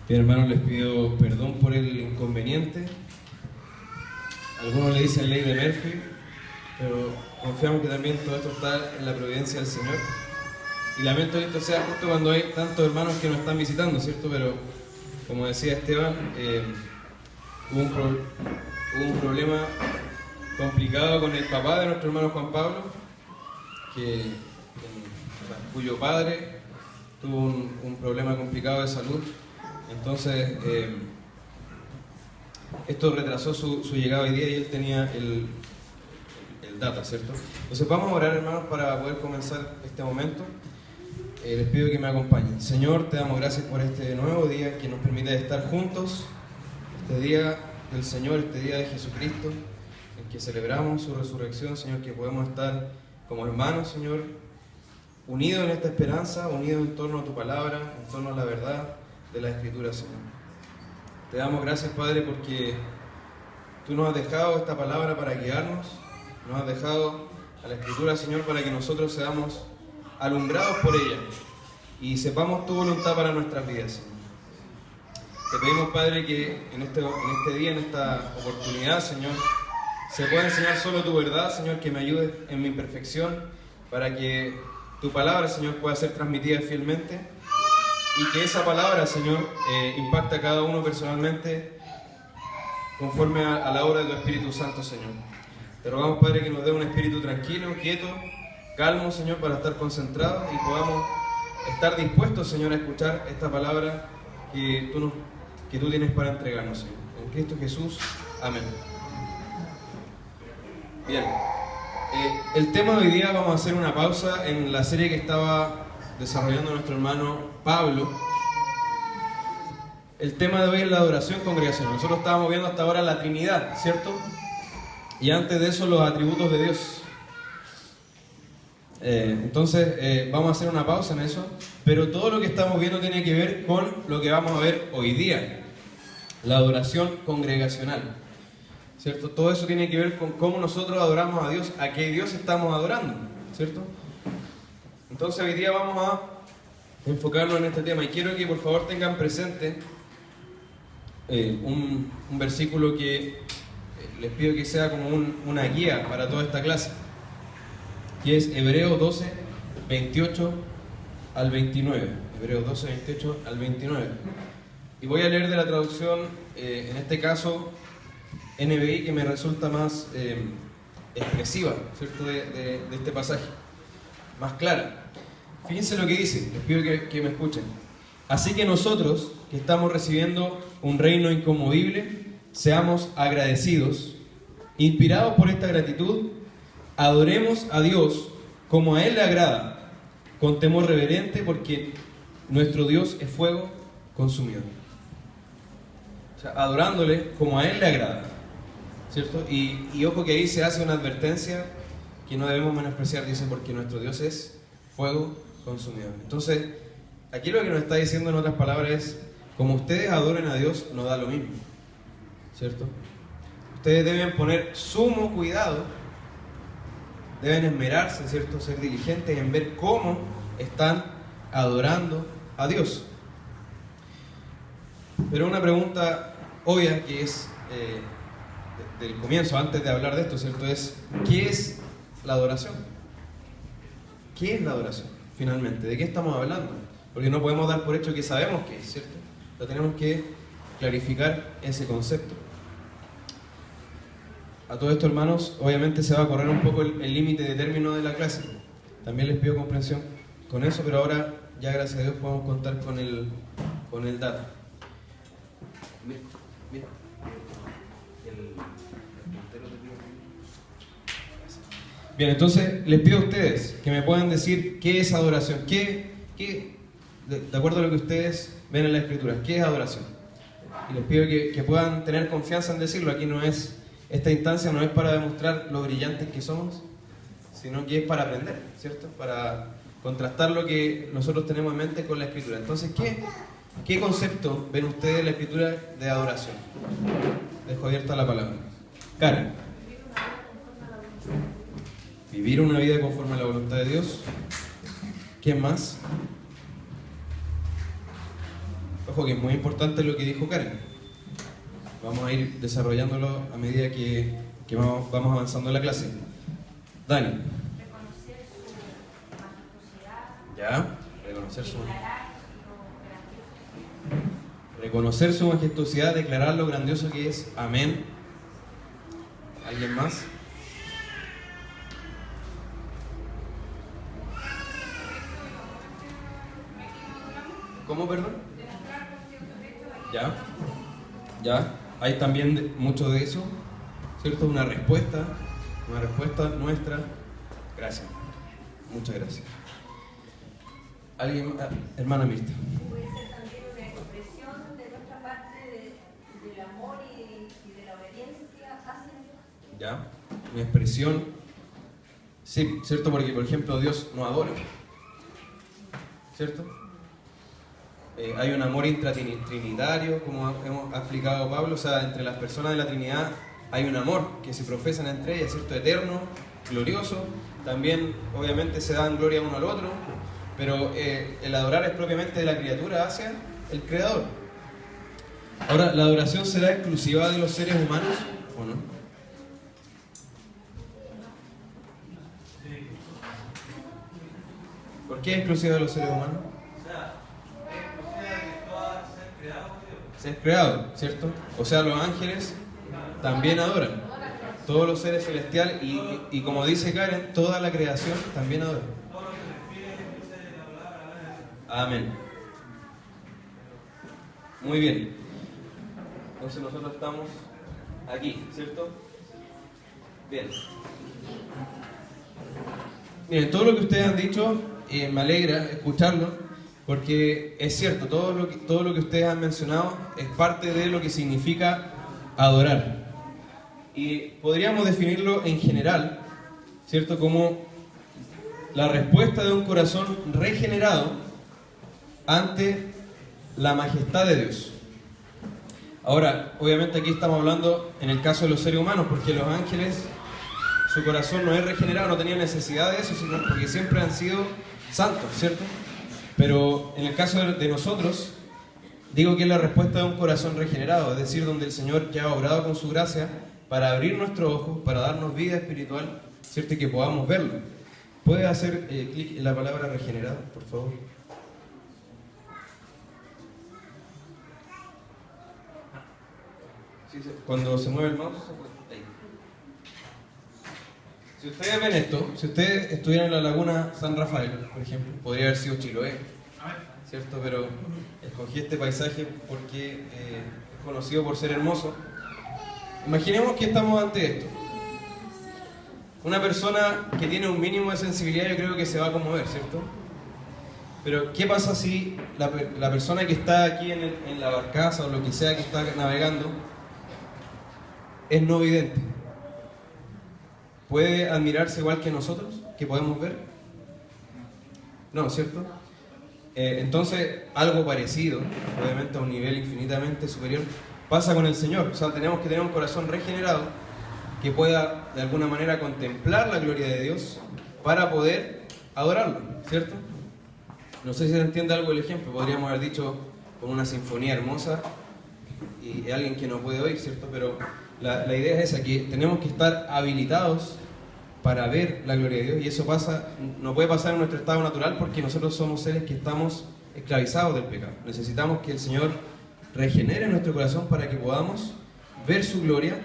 Bien, hermanos, les pido perdón por el inconveniente. Algunos le dicen ley de Murphy, pero confiamos que también todo esto está en la providencia del Señor. Y lamento que esto sea justo cuando hay tantos hermanos que nos están visitando, ¿cierto? Pero, como decía Esteban, hubo un problema complicado con el papá de nuestro hermano Juan Pablo, cuyo padre tuvo un problema complicado de salud. Entonces, esto retrasó su llegada hoy día y él tenía el data, ¿cierto? Entonces vamos a orar, hermanos, para poder comenzar este momento. Les pido que me acompañen. Señor, te damos gracias por este nuevo día que nos permite estar juntos, este día del Señor, este día de Jesucristo, en que celebramos su resurrección, Señor, que podemos estar como hermanos, Señor, unidos en esta esperanza, unidos en torno a tu palabra, en torno a la verdad de la Escritura, Señor. Te damos gracias, Padre, porque tú nos has dejado esta palabra para guiarnos, nos has dejado a la Escritura, Señor, para que nosotros seamos alumbrados por ella y sepamos tu voluntad para nuestras vidas, Señor. Te pedimos, Padre, que en este día, en esta oportunidad, Señor, se pueda enseñar solo tu verdad, Señor, que me ayude en mi imperfección, para que tu palabra, Señor, pueda ser transmitida fielmente y que esa palabra, Señor, impacte a cada uno personalmente conforme a la obra de tu Espíritu Santo, Señor. Te rogamos, Padre, que nos dé un espíritu tranquilo, quieto, calmo, Señor, para estar concentrados y podamos estar dispuestos, Señor, a escuchar esta palabra que tú tienes para entregarnos, Señor. En Cristo Jesús. Amén. Bien. El tema de hoy día, vamos a hacer una pausa en la serie que estaba desarrollando nuestro hermano Pablo. El tema de hoy es la adoración congregacional. Nosotros estábamos viendo hasta ahora la Trinidad, ¿cierto? Y antes de eso los atributos de Dios. Entonces vamos a hacer una pausa en eso, pero todo lo que estamos viendo tiene que ver con lo que vamos a ver hoy día, la adoración congregacional, ¿cierto? Todo eso tiene que ver con cómo nosotros adoramos a Dios, a qué Dios estamos adorando, ¿cierto? Entonces hoy día vamos a enfocarnos en este tema y quiero que por favor tengan presente un versículo que les pido que sea como una guía para toda esta clase, que es Hebreos 12, 28 al 29. Hebreos 12, 28 al 29. Y voy a leer de la traducción, en este caso, NBI, que me resulta más expresiva, ¿cierto? De este pasaje, más clara. Fíjense lo que dice, les pido que me escuchen. Así que nosotros, que estamos recibiendo un reino inconmovible, seamos agradecidos, inspirados por esta gratitud, adoremos a Dios como a Él le agrada, con temor reverente, porque nuestro Dios es fuego consumidor. O sea, adorándole como a Él le agrada, ¿cierto? Y ojo que ahí se hace una advertencia que no debemos menospreciar, dice, porque nuestro Dios es fuego consumidor. Entonces, aquí lo que nos está diciendo en otras palabras es, como ustedes adoren a Dios, no da lo mismo, ¿cierto? Ustedes deben poner sumo cuidado, deben esmerarse, ¿cierto? Ser diligentes en ver cómo están adorando a Dios. Pero una pregunta obvia que es del comienzo, antes de hablar de esto, ¿cierto? Es, ¿qué es la adoración? ¿Qué es la adoración, finalmente? ¿De qué estamos hablando? Porque no podemos dar por hecho que sabemos qué es, ¿cierto? Pero tenemos que clarificar ese concepto. A todo esto, hermanos, obviamente se va a correr un poco el límite de término de la clase. También les pido comprensión con eso, pero ahora ya gracias a Dios podemos contar con el data. Mira. Bien, entonces les pido a ustedes que me puedan decir qué es adoración. De acuerdo a lo que ustedes ven en la Escritura, ¿qué es adoración? Y les pido que puedan tener confianza en decirlo. Aquí esta instancia no es para demostrar lo brillantes que somos, sino que es para aprender, ¿cierto? Para contrastar lo que nosotros tenemos en mente con la Escritura. Entonces, ¿qué concepto ven ustedes en la Escritura de adoración? Dejo abierta la palabra. Karen. Vivir una vida conforme a la voluntad de Dios. ¿Qué más? Ojo que es muy importante lo que dijo Karen. Vamos a ir desarrollándolo a medida que vamos avanzando en la clase. Dani. Reconocer su majestuosidad. ¿Ya? Reconocer su Declarar lo grandioso. Reconocer su majestuosidad, declarar lo grandioso que es. Amén. ¿Alguien más? ¿Cómo, perdón? ¿Ya? ¿Ya? Hay también mucho de eso, ¿cierto? Una respuesta nuestra. Gracias. Muchas gracias. ¿Alguien? Hermana Mirta. Puede ser también una expresión de nuestra parte del amor y de la obediencia hacia Dios. ¿Ya? Una expresión. Sí, ¿cierto? Porque, por ejemplo, Dios nos adora. ¿Cierto? Hay un amor intratrinitario, como ha explicado Pablo, o sea, entre las personas de la Trinidad hay un amor que se profesan entre ellas, ¿cierto? Eterno, glorioso. También, obviamente, se dan gloria uno al otro, pero el adorar es propiamente de la criatura hacia el Creador. Ahora, ¿la adoración será exclusiva de los seres humanos o no? ¿Por qué es exclusiva de los seres humanos? Ser creado, ¿cierto? O sea, los ángeles también adoran. Todos los seres celestiales y como dice Karen, toda la creación también adora. Amén. Muy bien. Entonces nosotros estamos aquí, ¿cierto? Bien. Miren, todo lo que ustedes han dicho me alegra escucharlo. Porque es cierto, todo lo que ustedes han mencionado es parte de lo que significa adorar. Y podríamos definirlo en general, ¿cierto? Como la respuesta de un corazón regenerado ante la majestad de Dios. Ahora, obviamente aquí estamos hablando en el caso de los seres humanos, porque los ángeles, su corazón no es regenerado, no tenía necesidad de eso, sino porque siempre han sido santos, ¿cierto? Pero en el caso de nosotros, digo que es la respuesta de un corazón regenerado, es decir, donde el Señor ya ha obrado con su gracia para abrir nuestros ojos, para darnos vida espiritual, ¿cierto? Y que podamos verlo. ¿Puede hacer clic en la palabra regenerado, por favor? Sí, cuando se mueve el mouse, ahí. Si ustedes ven esto, si ustedes estuvieran en la laguna San Rafael, por ejemplo, podría haber sido Chiloé, ¿cierto? Pero escogí este paisaje porque es conocido por ser hermoso. Imaginemos que estamos ante esto. Una persona que tiene un mínimo de sensibilidad, yo creo que se va a conmover, ¿cierto? Pero ¿qué pasa si la persona que está aquí en la barcaza o lo que sea que está navegando es no vidente? ¿Puede admirarse igual que nosotros, que podemos ver? No, ¿cierto? Entonces, algo parecido, obviamente a un nivel infinitamente superior, pasa con el Señor. O sea, tenemos que tener un corazón regenerado que pueda, de alguna manera, contemplar la gloria de Dios para poder adorarlo, ¿cierto? No sé si se entiende algo el ejemplo. Podríamos haber dicho con una sinfonía hermosa y alguien que no puede oír, ¿cierto? Pero la idea es esa, que tenemos que estar habilitados para ver la gloria de Dios, y eso no puede pasar en nuestro estado natural porque nosotros somos seres que estamos esclavizados del pecado. Necesitamos que el Señor regenere nuestro corazón para que podamos ver su gloria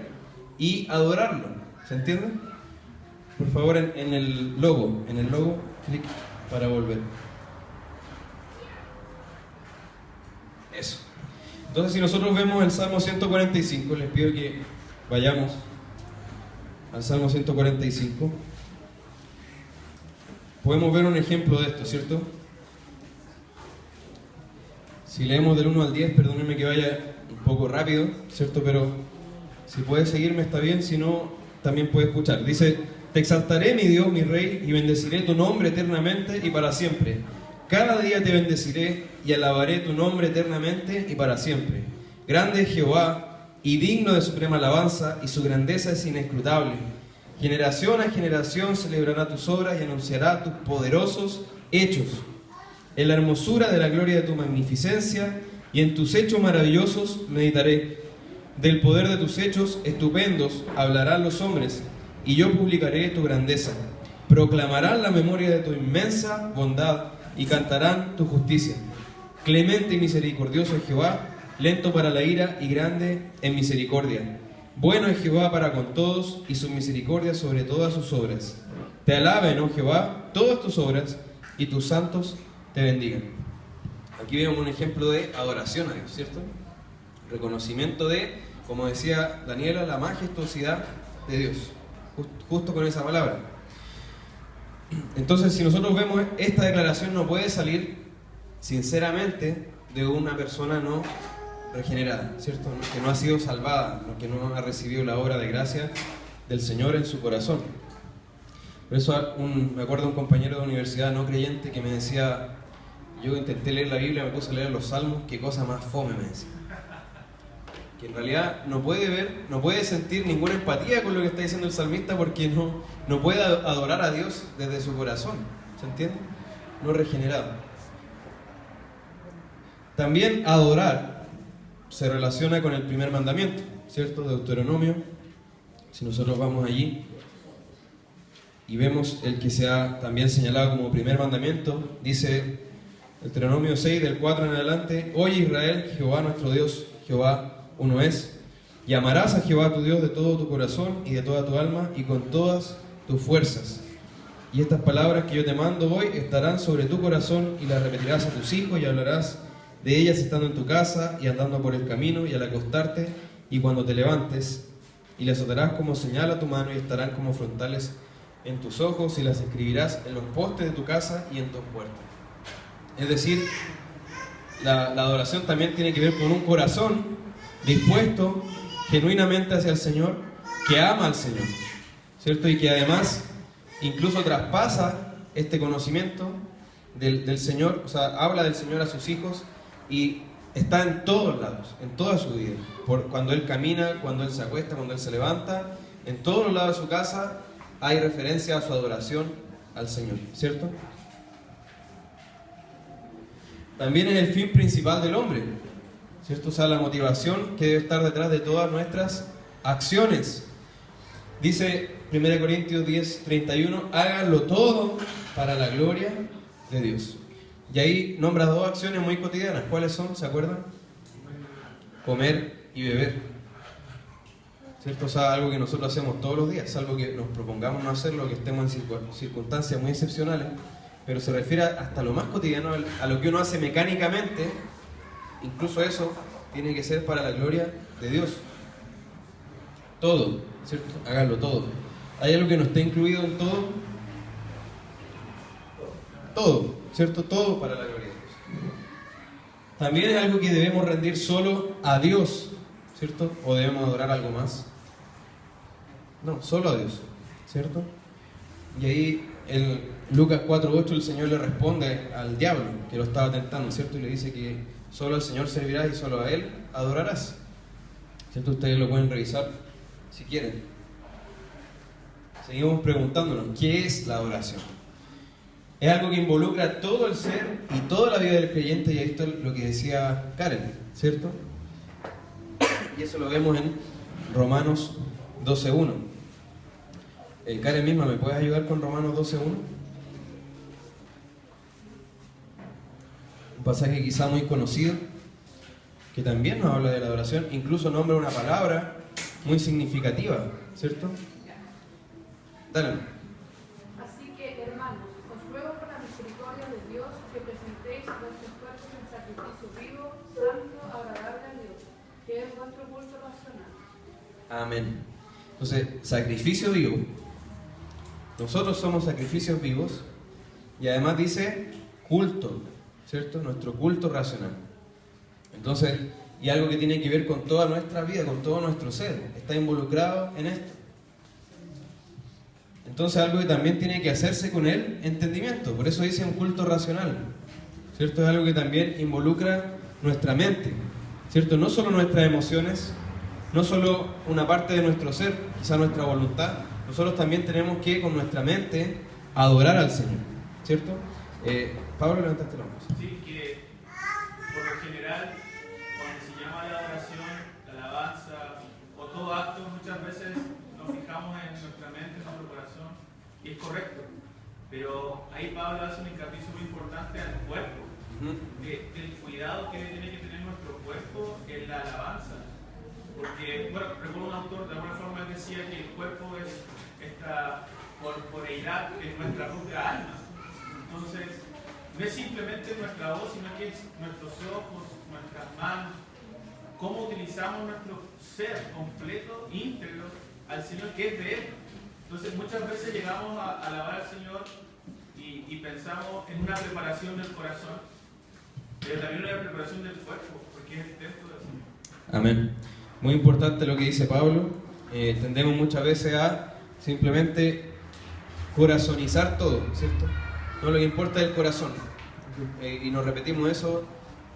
y adorarlo. ¿Se entiende? Por favor, en el logo, clic para volver. Eso. Entonces, si nosotros vemos el Salmo 145, les pido que vayamos al Salmo 145. Podemos ver un ejemplo de esto, ¿cierto? Si leemos del 1 al 10, perdónenme que vaya un poco rápido, ¿cierto? Pero si puede seguirme está bien, si no, también puede escuchar. Dice: te exaltaré, mi Dios, mi Rey, y bendeciré tu nombre eternamente y para siempre. Cada día te bendeciré y alabaré tu nombre eternamente y para siempre. Grande es Jehová y digno de suprema alabanza, y su grandeza es inescrutable. Generación a generación celebrará tus obras y anunciará tus poderosos hechos. En la hermosura de la gloria de tu magnificencia y en tus hechos maravillosos meditaré. Del poder de tus hechos estupendos hablarán los hombres, y yo publicaré tu grandeza. Proclamarán la memoria de tu inmensa bondad y cantarán tu justicia. Clemente y misericordioso es Jehová, lento para la ira y grande en misericordia. Bueno es Jehová para con todos, y su misericordia sobre todas sus obras. Te alaben, oh Jehová, todas tus obras, y tus santos te bendigan. Aquí vemos un ejemplo de adoración a Dios, ¿cierto? Reconocimiento de, como decía Daniela, la majestuosidad de Dios, justo con esa palabra. Entonces, si nosotros vemos, esta declaración no puede salir sinceramente de una persona no regenerada, ¿cierto? Que no ha sido salvada, que no ha recibido la obra de gracia del Señor en su corazón. Por eso me acuerdo de un compañero de universidad no creyente que me decía, yo intenté leer la Biblia, me puse a leer los Salmos, qué cosa más fome, me decía. Que en realidad no puede sentir ninguna empatía con lo que está diciendo el salmista porque no puede adorar a Dios desde su corazón, ¿se entiende? No regenerado. También adorar se relaciona con el primer mandamiento, ¿cierto? Deuteronomio. Si nosotros vamos allí y vemos el que se ha también señalado como primer mandamiento, dice Deuteronomio 6, del 4 en adelante: Oye Israel, Jehová nuestro Dios, Jehová uno es, y amarás a Jehová tu Dios de todo tu corazón y de toda tu alma y con todas tus fuerzas. Y estas palabras que yo te mando hoy estarán sobre tu corazón y las repetirás a tus hijos y hablarás de ellas estando en tu casa y andando por el camino y al acostarte y cuando te levantes, y las atarás como señal a tu mano y estarán como frontales en tus ojos y las escribirás en los postes de tu casa y en tus puertas. Es decir, la adoración también tiene que ver con un corazón dispuesto genuinamente hacia el Señor, que ama al Señor, ¿cierto? Y que además incluso traspasa este conocimiento del Señor, o sea, habla del Señor a sus hijos y está en todos lados, en toda su vida. Cuando Él camina, cuando Él se acuesta, cuando Él se levanta, en todos los lados de su casa hay referencia a su adoración al Señor, ¿cierto? También es el fin principal del hombre, ¿cierto? O sea, la motivación que debe estar detrás de todas nuestras acciones. Dice 1 Corintios 10, 31, háganlo todo para la gloria de Dios. Y ahí nombra dos acciones muy cotidianas. ¿Cuáles son? ¿Se acuerdan? Comer y beber, ¿cierto? O sea, algo que nosotros hacemos todos los días, algo que nos propongamos no hacerlo, que estemos en circunstancias muy excepcionales, pero se refiere hasta lo más cotidiano, a lo que uno hace mecánicamente. Incluso eso tiene que ser para la gloria de Dios. Todo, ¿cierto? Háganlo todo. ¿Hay algo que no esté incluido en todo? Todo, ¿cierto? Todo para la gloria de Dios. También es algo que debemos rendir solo a Dios, ¿cierto? ¿O debemos adorar algo más? No, solo a Dios, ¿cierto? Y ahí en Lucas 4:8 el Señor le responde al diablo que lo estaba tentando, ¿cierto? Y le dice que solo al Señor servirás y solo a Él adorarás, ¿cierto? Ustedes lo pueden revisar si quieren. Seguimos preguntándonos, ¿qué es la adoración? Es algo que involucra todo el ser y toda la vida del creyente, y esto es lo que decía Karen, ¿cierto? Y eso lo vemos en Romanos 12:1. Karen misma, ¿me puedes ayudar con Romanos 12:1? Un pasaje quizá muy conocido, que también nos habla de la adoración, incluso nombra una palabra muy significativa, ¿cierto? Dale. Así que, hermanos, os ruego por la misericordia de Dios que presentéis vuestros cuerpos en sacrificio vivo, santo, agradable a Dios, que es vuestro culto racional. Amén. Entonces, sacrificio vivo. Nosotros somos sacrificios vivos y además dice culto, ¿cierto? Nuestro culto racional. Entonces, y algo que tiene que ver con toda nuestra vida, con todo nuestro ser, está involucrado en esto. Entonces, algo que también tiene que hacerse con el entendimiento, por eso dice un culto racional, ¿cierto? Es algo que también involucra nuestra mente, ¿cierto? No solo nuestras emociones, no solo una parte de nuestro ser, quizá nuestra voluntad, nosotros también tenemos que con nuestra mente adorar al Señor, ¿cierto? Pablo, levantaste la mano. Sí, que por lo general llama la adoración, la alabanza o todo acto, muchas veces nos fijamos en nuestra mente, en nuestro corazón, y es correcto. Pero ahí Pablo hace un hincapié muy importante al cuerpo, del cuidado que tiene que tener nuestro cuerpo en la alabanza. Porque, bueno, recuerdo un autor de alguna forma decía que el cuerpo es esta corporeidad en nuestra propia alma. Entonces, no es simplemente nuestra voz, sino que es nuestros ojos, nuestras manos, cómo utilizamos nuestro ser completo, íntegro, al Señor, que es de Él. Entonces, muchas veces llegamos a alabar al Señor y pensamos en una preparación del corazón, pero también una preparación del cuerpo, porque es el templo del Señor. Amén. Muy importante lo que dice Pablo. Tendemos muchas veces a simplemente corazonizar todo, ¿cierto? No, lo que importa es el corazón. Y nos repetimos eso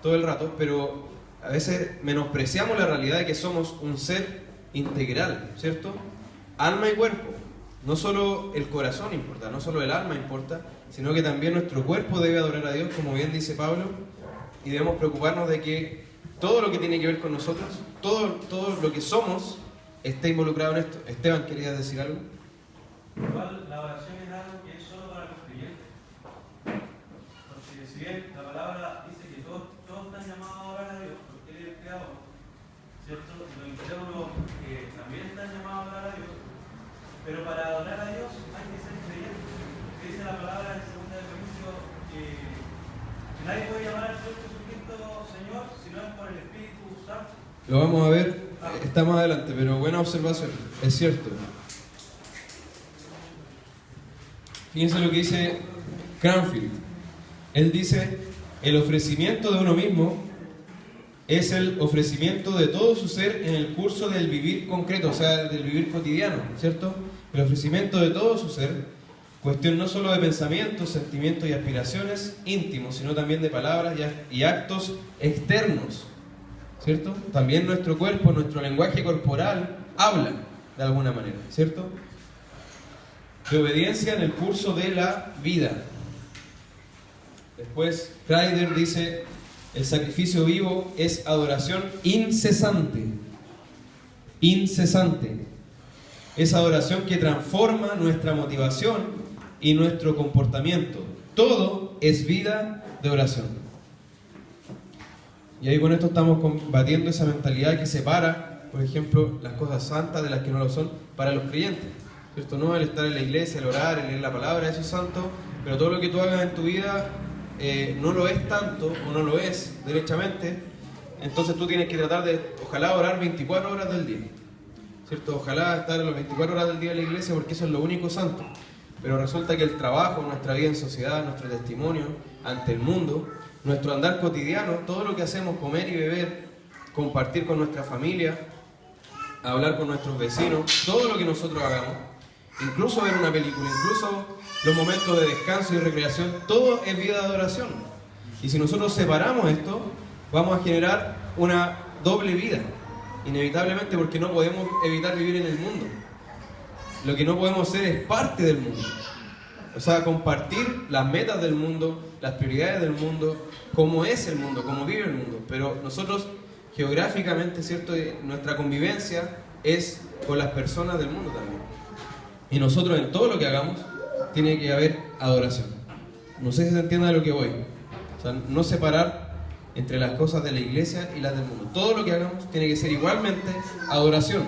todo el rato, pero a veces menospreciamos la realidad de que somos un ser integral, ¿cierto? Alma y cuerpo. No solo el corazón importa, no solo el alma importa, sino que también nuestro cuerpo debe adorar a Dios, como bien dice Pablo, y debemos preocuparnos de que todo lo que tiene que ver con nosotros, todo lo que somos, esté involucrado en esto. Esteban, ¿querías decir algo? Igual la oración es algo que es solo para los creyentes. Porque si bien la palabra dice que todos están llamados a adorar a Dios, porque Él es el creador, ¿cierto? Los incrédulos también están llamados a adorar a Dios, pero para adorar a Dios hay que ser creyente. Dice la palabra en 2 Corintios que nadie puede llamar al Señor Jesucristo Señor si no es por el Espíritu Santo. Lo vamos a ver, está más adelante, pero buena observación, es cierto. Fíjense lo que dice Cranfield. Él dice, el ofrecimiento de uno mismo es el ofrecimiento de todo su ser en el curso del vivir concreto, o sea, del vivir cotidiano, ¿cierto? El ofrecimiento de todo su ser, cuestión no solo de pensamientos, sentimientos y aspiraciones íntimos, sino también de palabras y actos externos, ¿cierto? También nuestro cuerpo, nuestro lenguaje corporal habla de alguna manera, ¿cierto? De obediencia en el curso de la vida. Después, Kreider dice, el sacrificio vivo es adoración incesante. Incesante. Es adoración que transforma nuestra motivación y nuestro comportamiento. Todo es vida de oración. Y ahí con esto estamos combatiendo esa mentalidad que separa, por ejemplo, las cosas santas de las que no lo son para los creyentes, ¿cierto? No el estar en la iglesia, el orar, el leer la palabra, eso es santo, pero todo lo que tú hagas en tu vida no lo es tanto o no lo es derechamente. Entonces tú tienes que tratar de, ojalá, orar 24 horas del día, ¿cierto? Ojalá estar las 24 horas del día en la iglesia, porque eso es lo único santo. Pero resulta que el trabajo, nuestra vida en sociedad, nuestro testimonio ante el mundo, nuestro andar cotidiano, todo lo que hacemos, comer y beber, compartir con nuestra familia, hablar con nuestros vecinos, todo lo que nosotros hagamos, incluso ver una película, incluso los momentos de descanso y recreación, todo es vida de adoración. Y si nosotros separamos esto, vamos a generar una doble vida, inevitablemente, porque no podemos evitar vivir en el mundo. Lo que no podemos ser es parte del mundo. O sea, compartir las metas del mundo, las prioridades del mundo, cómo es el mundo, cómo vive el mundo. Pero nosotros, geográficamente, ¿cierto? Nuestra convivencia es con las personas del mundo también. Y nosotros en todo lo que hagamos, tiene que haber adoración. No sé si se entiende a lo que voy. O sea, no separar entre las cosas de la iglesia y las del mundo. Todo lo que hagamos tiene que ser igualmente adoración.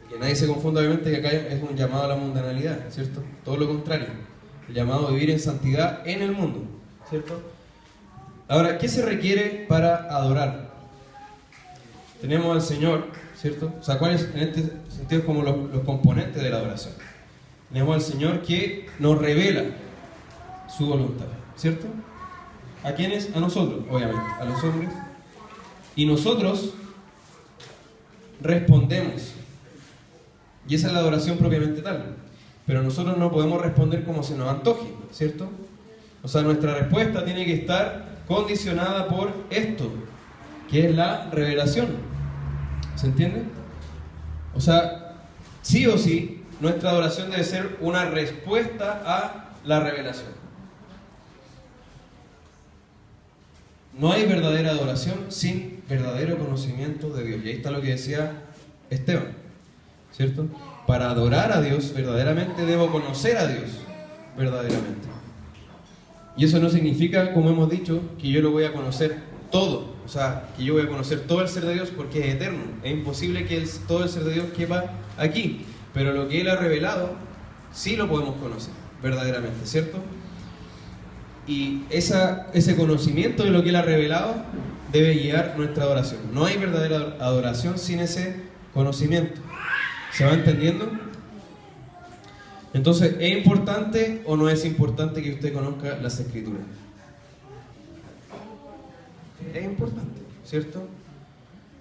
Que nadie se confunda, obviamente, que acá es un llamado a la mundanalidad, ¿cierto? Todo lo contrario. El llamado a vivir en santidad en el mundo, ¿cierto? Ahora, ¿qué se requiere para adorar? Tenemos al Señor, ¿cierto? O sea, ¿cuáles en este sentido como los componentes de la adoración? Tenemos al Señor que nos revela su voluntad, ¿cierto? ¿A quiénes? A nosotros, obviamente, a los hombres. Y nosotros respondemos. Y esa es la adoración propiamente tal. Pero nosotros no podemos responder como se nos antoje, ¿cierto? O sea, nuestra respuesta tiene que estar condicionada por esto, que es la revelación. ¿Se entiende? O sea, sí o sí, nuestra adoración debe ser una respuesta a la revelación. no hay verdadera adoración sin verdadero conocimiento de Dios. Y ahí está lo que decía Esteban, ¿cierto? Para adorar a Dios verdaderamente debo conocer a Dios verdaderamente. Y eso no significa, como hemos dicho, que yo lo voy a conocer todo. O sea, que yo voy a conocer todo el ser de Dios porque es eterno. Es imposible que todo el ser de Dios quepa aquí. Pero lo que Él ha revelado, sí lo podemos conocer verdaderamente, ¿cierto? Y ese conocimiento de lo que Él ha revelado debe guiar nuestra adoración. No hay verdadera adoración sin ese conocimiento. ¿Se va entendiendo? Entonces, ¿es importante o no es importante que usted conozca las Escrituras? Es importante, ¿cierto?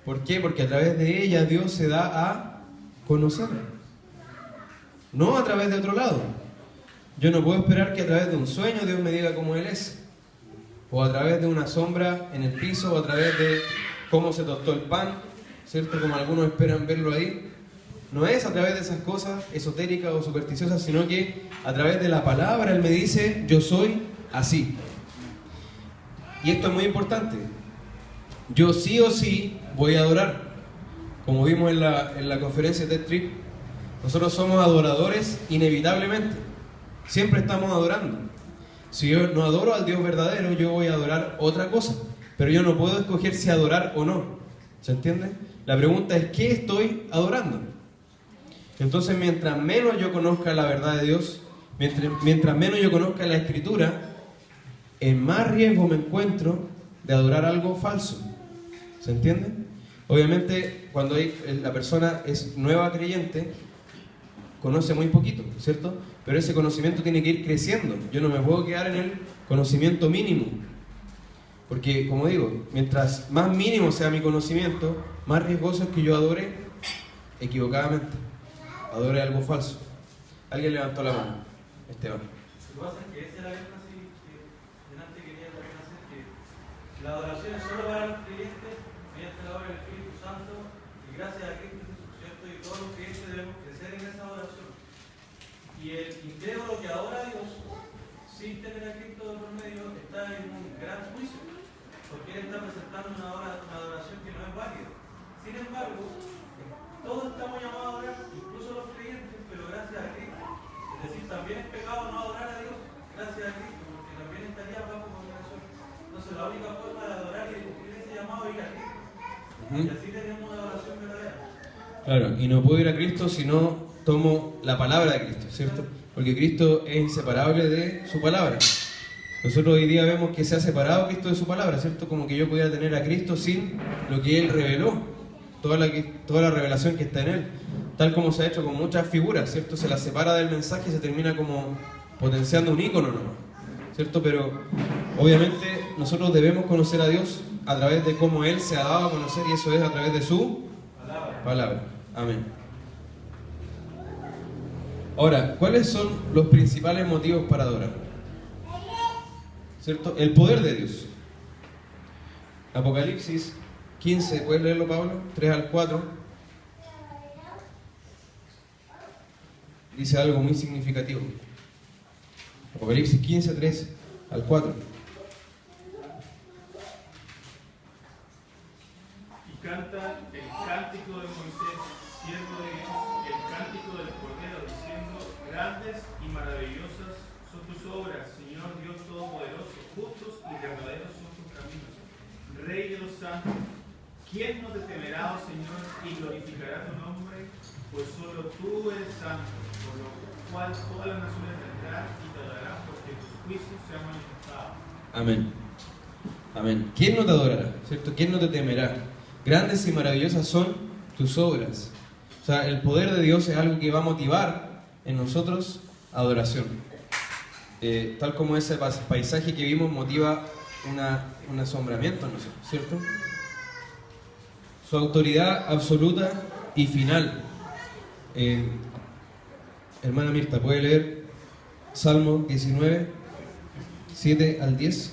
¿Por qué? Porque a través de ella Dios se da a conocer. No a través de otro lado. Yo no puedo esperar que a través de un sueño Dios me diga cómo Él es. O a través de una sombra en el piso, o a través de cómo se tostó el pan, ¿cierto? Como algunos esperan verlo ahí. No es a través de esas cosas esotéricas o supersticiosas, sino que a través de la palabra Él me dice, yo soy así. Y esto es muy importante. Yo sí o sí voy a adorar. Como vimos en la conferencia de TED Trip, nosotros somos adoradores inevitablemente. Siempre estamos adorando. Si yo no adoro al Dios verdadero, yo voy a adorar otra cosa. Pero yo no puedo escoger si adorar o no. ¿Se entiende? La pregunta es, ¿qué estoy adorando? Entonces, mientras menos yo conozca la verdad de Dios, mientras menos yo conozca la Escritura, en más riesgo me encuentro de adorar algo falso. ¿Se entiende? Obviamente, cuando la persona es nueva creyente, conoce muy poquito, ¿cierto? Pero ese conocimiento tiene que ir creciendo. Yo no me puedo quedar en el conocimiento mínimo. Porque, como digo, mientras más mínimo sea mi conocimiento, más riesgoso es que yo adore equivocadamente. Adore algo falso. Alguien levantó la mano. Esteban. Lo que pasa es que esa es la énfasis que delante quería también hacer, que la adoración es solo para los creyentes, mediante la obra del Espíritu Santo, y gracias a Cristo Jesús, ¿cierto? Y todos los creyentes debemos crecer en esa adoración. Y el incrédulo que adora a Dios, sin tener a Cristo de por medio, está en un gran juicio, porque él está presentando una adoración que no es válida. Sin embargo, todos estamos llamados a adorar, incluso los creyentes, pero gracias a Cristo. Es decir, también es pecado no adorar a Dios gracias a Cristo, porque también estaría bajo condenación. Entonces la única forma de adorar y de cumplir ese llamado es ir a Cristo. Y así tenemos una adoración verdadera. Claro, y no puedo ir a Cristo si no tomo la palabra de Cristo, ¿cierto? Porque Cristo es inseparable de su palabra. Nosotros hoy día vemos que se ha separado Cristo de su palabra, ¿cierto? Como que yo podía tener a Cristo sin lo que Él reveló, toda la revelación que está en Él. Tal como se ha hecho con muchas figuras, ¿cierto? Se las separa del mensaje y se termina como potenciando un ícono nomás, ¿cierto? Pero obviamente nosotros debemos conocer a Dios a través de cómo Él se ha dado a conocer, y eso es a través de su palabra. Amén. Ahora, ¿cuáles son los principales motivos para adorar? ¿Cierto? El poder de Dios. Apocalipsis 15, ¿puedes leerlo, Pablo? 3 al 4. Dice algo muy significativo. Apocalipsis 15, 3 al 4. Y canta el cántico de Moisés, siervo de Dios, y el cántico del Cordero, diciendo: grandes y maravillosas son tus obras, Señor Dios Todopoderoso, justos y verdaderos son tus caminos. Rey de los santos, ¿quién no te temerá, oh Señor, y glorificará tu nombre? Pues solo tú eres santo, por lo cual todas las naciones vendrán y te adorarán, porque tus juicios se han manifestado. Amén. Amén. ¿Quién no te adorará? ¿Cierto? ¿Quién no te temerá? Grandes y maravillosas son tus obras. O sea, el poder de Dios es algo que va a motivar en nosotros adoración. Tal como ese paisaje que vimos motiva un asombramiento en nosotros, ¿cierto? Su autoridad absoluta y final. Hermana Mirta, ¿puede leer Salmo 19, 7 al 10?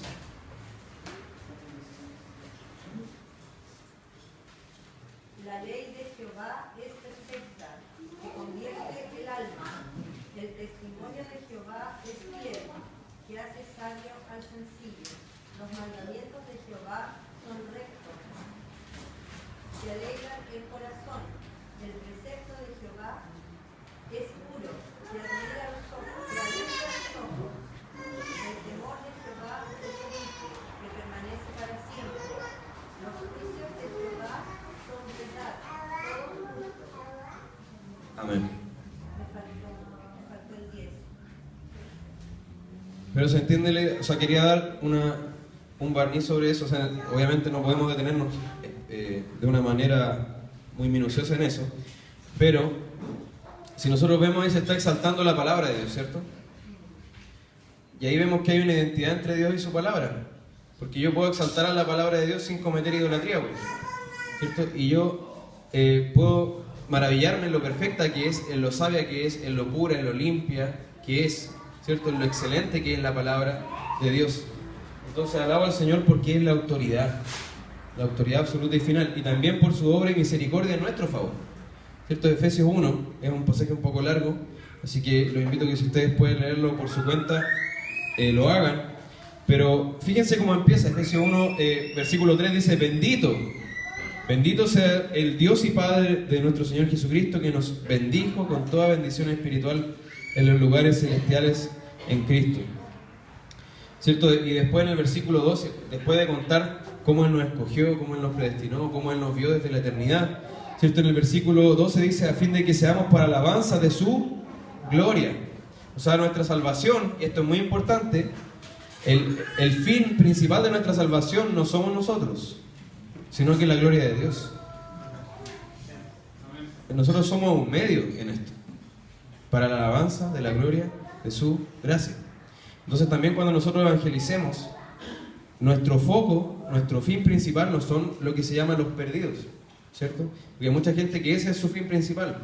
La ley de Jehová es perfecta, que convierte el alma. El testimonio de Jehová es fiel, que hace sabio al sencillo. Los mandamientos de Jehová son rectos, que alegran el corazón. El precepto de Jehová es puro, que alegra los ojos. El temor de Jehová es limpio, que permanece para siempre. Los juicios de Jehová son verdad, todos justos. Amén. Me faltó el 10. Pero se entiende, o sea, quería dar un barniz sobre eso. O sea, obviamente no podemos detenernos de una manera muy minuciosa en eso, pero si nosotros vemos ahí se está exaltando la palabra de Dios, ¿cierto? Y ahí vemos que hay una identidad entre Dios y su palabra, porque yo puedo exaltar a la palabra de Dios sin cometer idolatría, ¿cierto? Y yo puedo maravillarme en lo perfecta que es, en lo sabia que es, en lo pura, en lo limpia que es, ¿cierto? En lo excelente que es la palabra de Dios. Entonces alabo al Señor porque es la autoridad absoluta y final, y también por su obra y misericordia en nuestro favor, ¿cierto? Efesios 1 es un pasaje un poco largo, así que los invito a que si ustedes pueden leerlo por su cuenta, lo hagan. Pero fíjense cómo empieza. Efesios 1, versículo 3 dice: bendito sea el Dios y Padre de nuestro Señor Jesucristo, que nos bendijo con toda bendición espiritual en los lugares celestiales en Cristo, ¿cierto? Y después en el versículo 12, después de contar cómo Él nos escogió, cómo Él nos predestinó, cómo Él nos vio desde la eternidad, ¿cierto? En el versículo 12 dice: a fin de que seamos para alabanza de su gloria. O sea, nuestra salvación, y esto es muy importante, el fin principal de nuestra salvación no somos nosotros, sino que la gloria de Dios. Nosotros somos un medio en esto, para la alabanza de la gloria de su gracia. Entonces también cuando nosotros evangelicemos, nuestro foco, nuestro fin principal no son lo que se llama los perdidos, ¿cierto? Porque hay mucha gente que ese es su fin principal.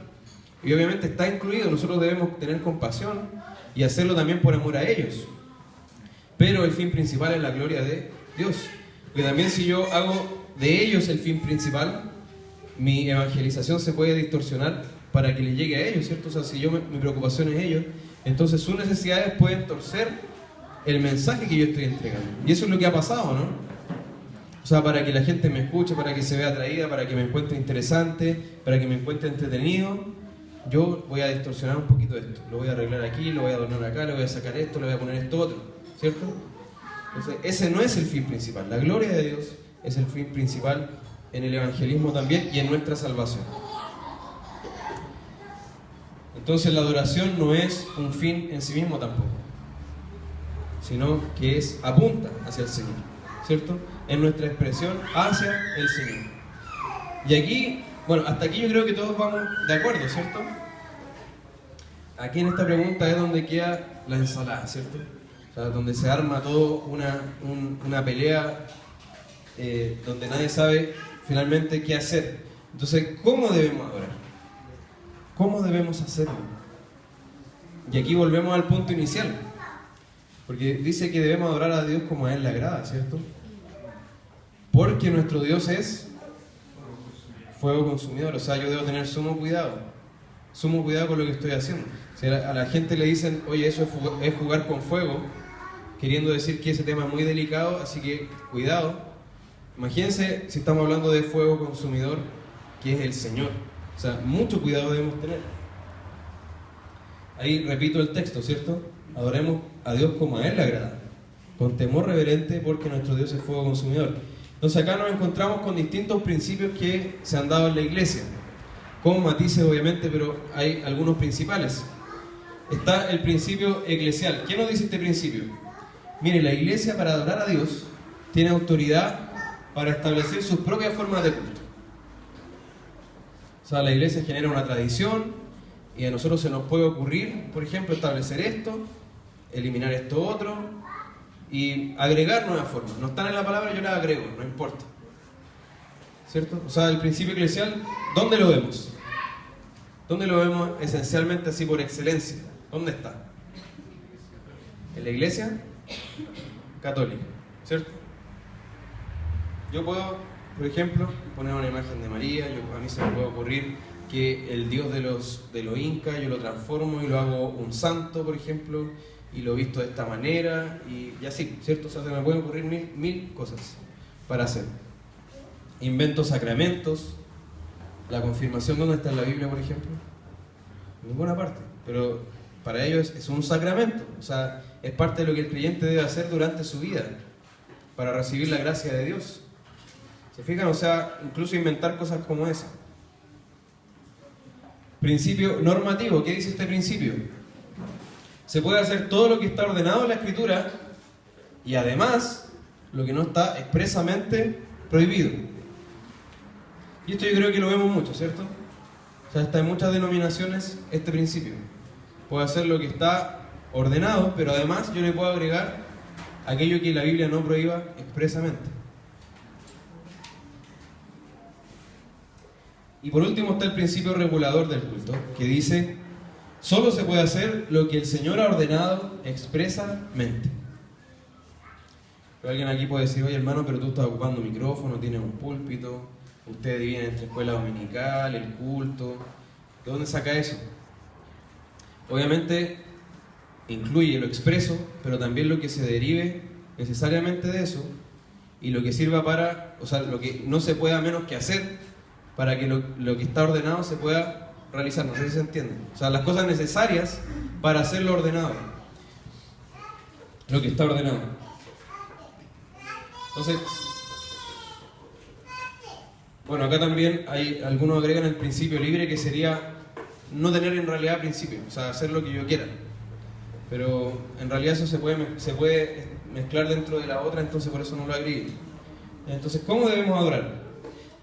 Y obviamente está incluido, nosotros debemos tener compasión y hacerlo también por amor a ellos. Pero el fin principal es la gloria de Dios. Porque también si yo hago de ellos el fin principal, mi evangelización se puede distorsionar para que les llegue a ellos, ¿cierto? O sea, si mi preocupación es ellos, entonces sus necesidades pueden torcer el mensaje que yo estoy entregando. Y eso es lo que ha pasado, ¿no? O sea, para que la gente me escuche, para que se vea atraída, para que me encuentre interesante, para que me encuentre entretenido, yo voy a distorsionar un poquito esto. Lo voy a arreglar aquí, lo voy a adornar acá, le voy a sacar esto, le voy a poner esto otro, ¿cierto? Entonces, ese no es el fin principal. La gloria de Dios es el fin principal en el evangelismo también y en nuestra salvación. Entonces la adoración no es un fin en sí mismo tampoco, sino que apunta hacia el Señor, ¿cierto? Es nuestra expresión hacia el Señor. Y aquí, bueno, hasta aquí yo creo que todos vamos de acuerdo, ¿cierto? Aquí en esta pregunta es donde queda la ensalada, ¿cierto? O sea, donde se arma todo una pelea donde nadie sabe finalmente qué hacer. Entonces, ¿cómo debemos adorar? ¿Cómo debemos hacerlo? Y aquí volvemos al punto inicial, porque dice que debemos adorar a Dios como a Él le agrada, ¿cierto? Porque nuestro Dios es fuego consumidor. O sea, yo debo tener sumo cuidado con lo que estoy haciendo. Si a la gente le dicen, oye, eso es jugar con fuego, queriendo decir que ese tema es muy delicado, así que cuidado. Imagínense si estamos hablando de fuego consumidor, que es el Señor. O sea, mucho cuidado debemos tener. Ahí repito el texto, ¿cierto? Adoremos a Dios como a Él le agrada, con temor reverente, porque nuestro Dios es fuego consumidor. Entonces acá nos encontramos con distintos principios que se han dado en la iglesia, con matices obviamente, pero hay algunos principales. Está el principio eclesial. ¿Qué nos dice este principio? Mire, la iglesia para adorar a Dios tiene autoridad para establecer sus propias formas de culto. O sea, la iglesia genera una tradición y a nosotros se nos puede ocurrir, por ejemplo, establecer esto, eliminar esto otro y agregar nuevas formas. No están en la palabra, yo las agrego, no importa, ¿cierto? O sea, el principio eclesial, ¿dónde lo vemos? ¿Dónde lo vemos esencialmente así por excelencia? ¿Dónde está? En la iglesia católica, ¿cierto? Yo puedo, por ejemplo, poner una imagen de María, a mí se me puede ocurrir que el Dios de los incas yo lo transformo y lo hago un santo, por ejemplo, y lo visto de esta manera, y así, ¿cierto? O sea, se me pueden ocurrir mil cosas para hacer. Invento sacramentos. La confirmación, ¿dónde está en la Biblia, por ejemplo? En ninguna parte, pero para ellos es un sacramento, o sea, es parte de lo que el creyente debe hacer durante su vida para recibir la gracia de Dios. ¿Se fijan? O sea, incluso inventar cosas como esa. Principio normativo. ¿Qué dice este principio? Se puede hacer todo lo que está ordenado en la Escritura y además lo que no está expresamente prohibido. Y esto yo creo que lo vemos mucho, ¿cierto? O sea, está en muchas denominaciones este principio. Puedo hacer lo que está ordenado, pero además yo le puedo agregar aquello que la Biblia no prohíba expresamente. Y por último está el principio regulador del culto, que dice: solo se puede hacer lo que el Señor ha ordenado expresamente. Pero alguien aquí puede decir: oye hermano, pero tú estás ocupando un micrófono, tienes un púlpito, ustedes dividen entre escuela dominical, el culto. ¿De dónde saca eso? Obviamente incluye lo expreso, pero también lo que se derive necesariamente de eso y lo que sirva para, o sea, lo que no se pueda menos que hacer para que lo que está ordenado se pueda realizar. No sé si se entiende. O sea, las cosas necesarias para hacer lo ordenado, lo que está ordenado. Entonces, bueno, acá también algunos agregan el principio libre, que sería no tener en realidad principio, o sea, hacer lo que yo quiera. Pero en realidad eso se puede mezclar dentro de la otra, entonces por eso no lo agregué. Entonces, ¿cómo debemos adorar?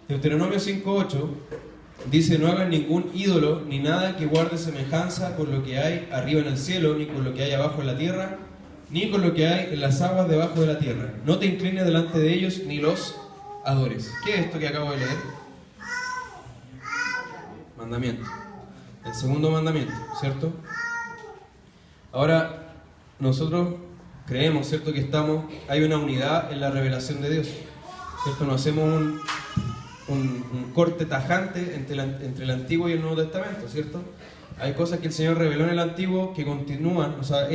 Deuteronomio 5:8 dice: no hagan ningún ídolo ni nada que guarde semejanza con lo que hay arriba en el cielo, ni con lo que hay abajo en la tierra, ni con lo que hay en las aguas debajo de la tierra. No te inclines delante de ellos ni los adores. ¿Qué es esto que acabo de leer? Mandamiento. El segundo mandamiento, ¿cierto? Ahora, nosotros creemos, ¿cierto?, que hay una unidad en la revelación de Dios, ¿cierto? No hacemos un corte tajante entre el Antiguo y el Nuevo Testamento, ¿cierto? Hay cosas que el Señor reveló en el Antiguo que continúan, o sea,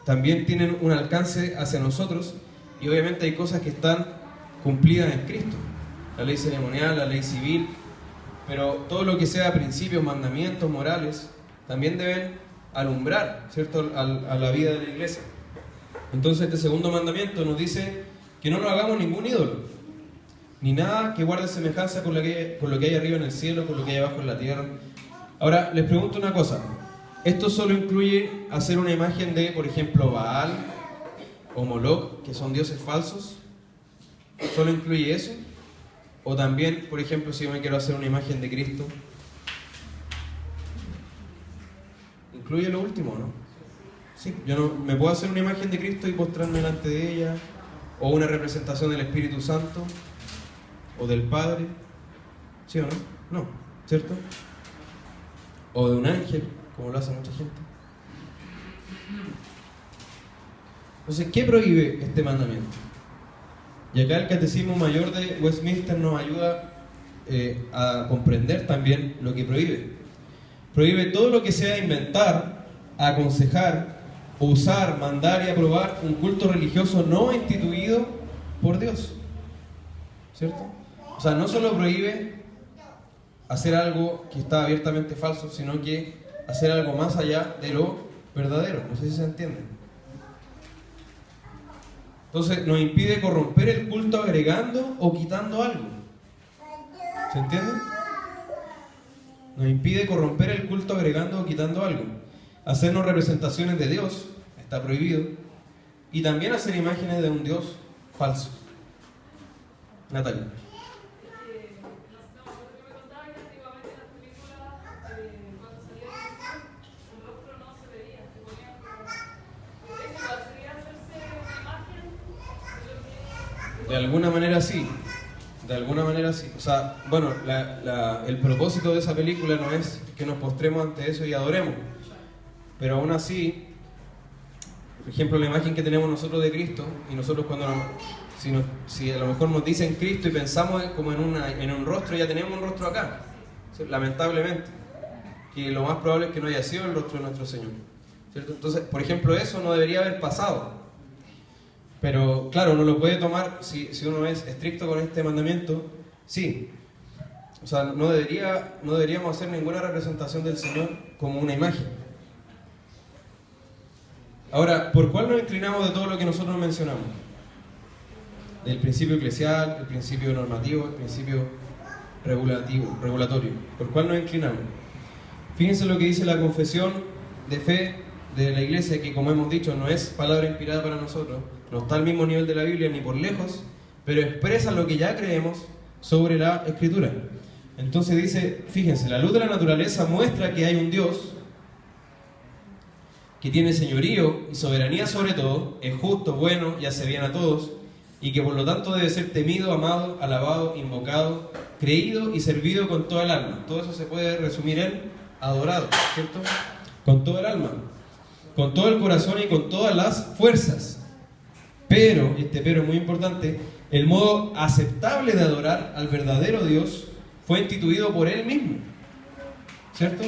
también tienen un alcance hacia nosotros, y obviamente hay cosas que están cumplidas en Cristo. La ley ceremonial, la ley civil, pero todo lo que sea principios, mandamientos, morales, también deben alumbrar, ¿cierto?, a la vida de la iglesia. Entonces este segundo mandamiento nos dice que no nos hagamos ningún ídolo, ni nada que guarde semejanza con lo que hay arriba en el cielo, con lo que hay abajo en la tierra. Ahora, les pregunto una cosa: ¿esto solo incluye hacer una imagen de, por ejemplo, Baal o Moloch, que son dioses falsos? ¿Solo incluye eso? O también, por ejemplo, si yo me quiero hacer una imagen de Cristo, ¿incluye lo último, no? Sí, yo no me puedo hacer una imagen de Cristo y postrarme delante de ella, o una representación del Espíritu Santo o del Padre, ¿sí o no? No, ¿cierto? O de un ángel, como lo hace mucha gente. Entonces, ¿qué prohíbe este mandamiento? Y acá el Catecismo Mayor de Westminster nos ayuda a comprender también lo que prohíbe. Prohíbe todo lo que sea inventar, aconsejar, usar, mandar y aprobar un culto religioso no instituido por Dios, ¿cierto? O sea, no solo prohíbe hacer algo que está abiertamente falso, sino que hacer algo más allá de lo verdadero. No sé si se entiende. Entonces, nos impide corromper el culto agregando o quitando algo. ¿Se entiende? Nos impide corromper el culto agregando o quitando algo. Hacernos representaciones de Dios está prohibido. Y también hacer imágenes de un Dios falso. Natalia. De alguna manera sí, o sea, bueno, el propósito de esa película no es que nos postremos ante eso y adoremos, pero aún así, por ejemplo, la imagen que tenemos nosotros de Cristo, y nosotros si a lo mejor nos dicen Cristo y pensamos como en un rostro, ya tenemos un rostro acá, lamentablemente, que lo más probable es que no haya sido el rostro de nuestro Señor, ¿cierto? Entonces, por ejemplo, eso no debería haber pasado. Pero claro, uno lo puede tomar, si uno es estricto con este mandamiento, sí. O sea, no deberíamos hacer ninguna representación del Señor como una imagen. Ahora, ¿por cuál nos inclinamos de todo lo que nosotros mencionamos? Del principio eclesial, el principio normativo, el principio regulatorio. ¿Por cuál nos inclinamos? Fíjense lo que dice la confesión de fe de la Iglesia, que como hemos dicho, no es palabra inspirada para nosotros, no está al mismo nivel de la Biblia ni por lejos, pero expresa lo que ya creemos sobre la Escritura. Entonces dice, fíjense, la luz de la naturaleza muestra que hay un Dios que tiene señorío y soberanía sobre todo, es justo, bueno y hace bien a todos, y que por lo tanto debe ser temido, amado, alabado, invocado, creído y servido con toda el alma. Todo eso se puede resumir en adorado, ¿cierto? Con toda el alma, con todo el corazón y con todas las fuerzas. Pero, este pero es muy importante, el modo aceptable de adorar al verdadero Dios fue instituido por Él mismo, ¿cierto?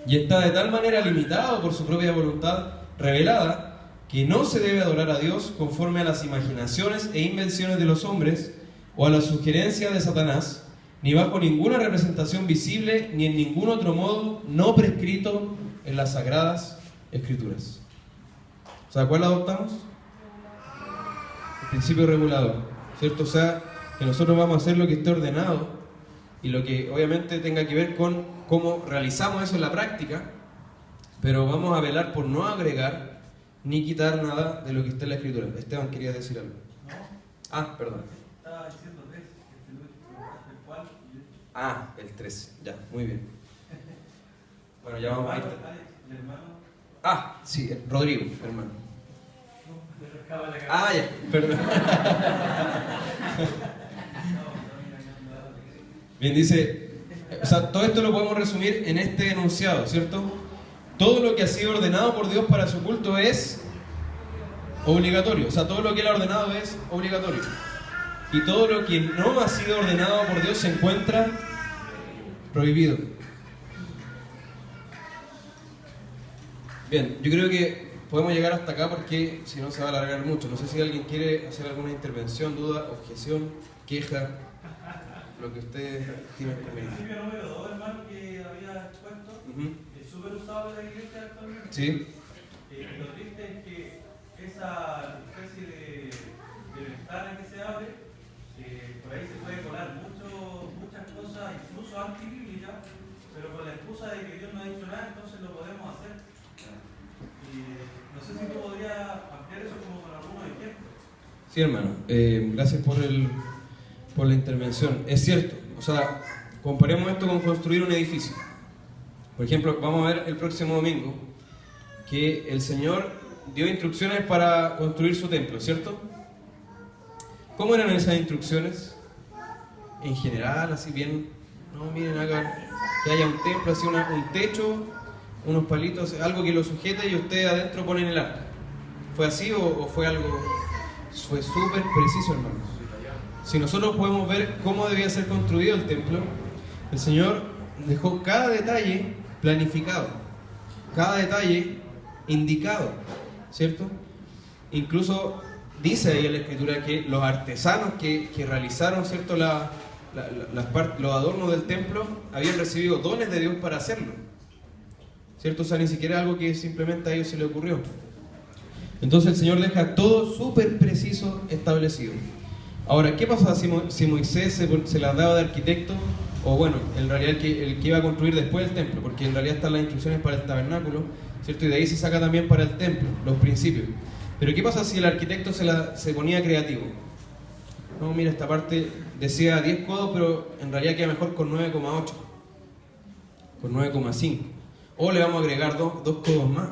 Y está de tal manera limitado por su propia voluntad revelada que no se debe adorar a Dios conforme a las imaginaciones e invenciones de los hombres o a la sugerencia de Satanás, ni bajo ninguna representación visible ni en ningún otro modo no prescrito en las Sagradas Escrituras. O sea, ¿cuál adoptamos? El principio regulador, ¿cierto? O sea, que nosotros vamos a hacer lo que esté ordenado y lo que obviamente tenga que ver con cómo realizamos eso en la práctica, pero vamos a velar por no agregar ni quitar nada de lo que está en la Escritura. Esteban, ¿querías decir algo? No. Ah, perdón. Estaba diciendo 3, el cual. Ah, el 13, ya, muy bien. Bueno, ya vamos a ir. El hermano. Ah, sí, Rodrigo, hermano. No, Ah, ya, perdón. Bien, dice, o sea, todo esto lo podemos resumir en este enunciado, ¿cierto? Todo lo que ha sido ordenado por Dios para su culto es obligatorio. O sea, todo lo que Él ha ordenado es obligatorio. Y todo lo que no ha sido ordenado por Dios se encuentra prohibido. Bien, yo creo que podemos llegar hasta acá porque si no se va a alargar mucho. No sé si alguien quiere hacer alguna intervención, duda, objeción, queja, lo que ustedes tienen que El medir. principio número 2, hermano, que había expuesto, es súper usado en la iglesia actualmente. Sí. Lo triste es que esa especie de ventana que se abre, por ahí se puede colar muchas cosas, incluso antibíblicas, pero con la excusa de que Dios no ha dicho nada, entonces lo podemos hacer. No sé si tú podrías ampliar eso como con algunos ejemplos. Sí, hermano. Gracias por la intervención. Es cierto. O sea, comparemos esto con construir un edificio. Por ejemplo, vamos a ver el próximo domingo que el Señor dio instrucciones para construir su templo, ¿cierto? ¿Cómo eran esas instrucciones? En general, así bien, no, miren, hagan que haya un templo, así un techo, unos palitos, algo que lo sujete y ustedes adentro ponen el arca. ¿Fue así o fue algo? Fue súper preciso, hermanos. Si nosotros podemos ver cómo debía ser construido el templo, el Señor dejó cada detalle planificado, cada detalle indicado, ¿cierto? Incluso dice ahí en la Escritura que los artesanos que realizaron, ¿cierto?, los adornos del templo habían recibido dones de Dios para hacerlo, ¿cierto? O sea, ni siquiera algo que simplemente a ellos se les ocurrió. Entonces el Señor deja todo súper preciso establecido. Ahora, ¿qué pasa si Moisés se las daba de arquitecto? O bueno, en realidad el que iba a construir después el templo, porque en realidad están las instrucciones para el tabernáculo, ¿cierto? Y de ahí se saca también para el templo, los principios. Pero ¿qué pasa si el arquitecto se ponía creativo? No, mira, esta parte decía 10 codos, pero en realidad queda mejor con 9,8, con 9,5. O le vamos a agregar dos codos más,